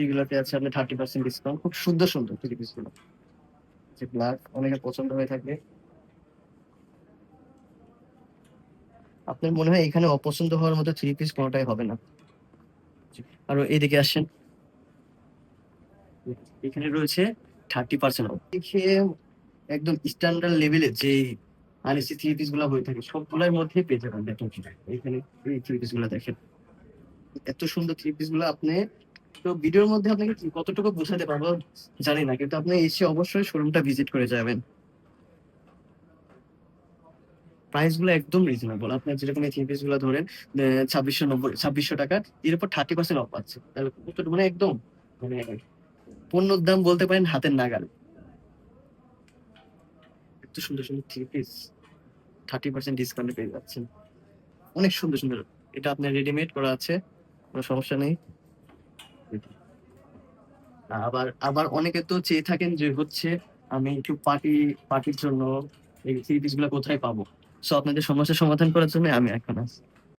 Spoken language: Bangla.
এগুলোতে আছে আপনার 30% ডিসকাউন্ট। খুব সুন্দর সুন্দর থ্রি পিস গুলো, যে ব্ল্যাক অনেকের পছন্দ হয়ে থাকে। আপনার মনে হয় এখানে অপছন্দ হওয়ার মতো থ্রি পিস কোনোটাই হবে না। আরো এদিকে আসেন, এখানে রয়েছে 30% অফ। দেখে একদম স্ট্যান্ডার্ড লেভেলের যে আরএসি থ্রি পিস গুলো হয়ে থাকে সবগুলোর মধ্যে পেয়ে যাবেন। দেখেন এখানে এই থ্রি পিস গুলো দেখেন, এত সুন্দর থ্রি পিস গুলো আপনি, তো ভিডিওর মধ্যে আপনাকে কতটুকু বোঝাতে পারবো জানি না, কিন্তু আপনি এসে অবশ্যই শোরুমটা ভিজিট করে যাবেন। প্রাইস গুলো একদম রিজনেবল। আপনার যেরকম এই থ্রি পিস গুলো ধরেন 2690 টাকা, এর উপর 30% অফ আছে, তাহলে কতটুকু মানে একদম মানে পণ্যর দাম বলতে পারেন হাতের নাগাল। এত সুন্দর সুন্দর থ্রি পিস 30% ডিসকাউন্টে পেয়ে যাচ্ছেন, অনেক সুন্দর সুন্দর। এটা আপনার রেডিমেড করা আছে, কোনো সমস্যা নেই। আবার আবার অনেকে তো চেয়ে থাকেন যে হচ্ছে আমি একটু পার্টির জন্য এই থ্রি পিস গুলো কোথায় পাবো। সো আপনাদের সমস্যার সমাধান করার জন্য আমি এখন আছি।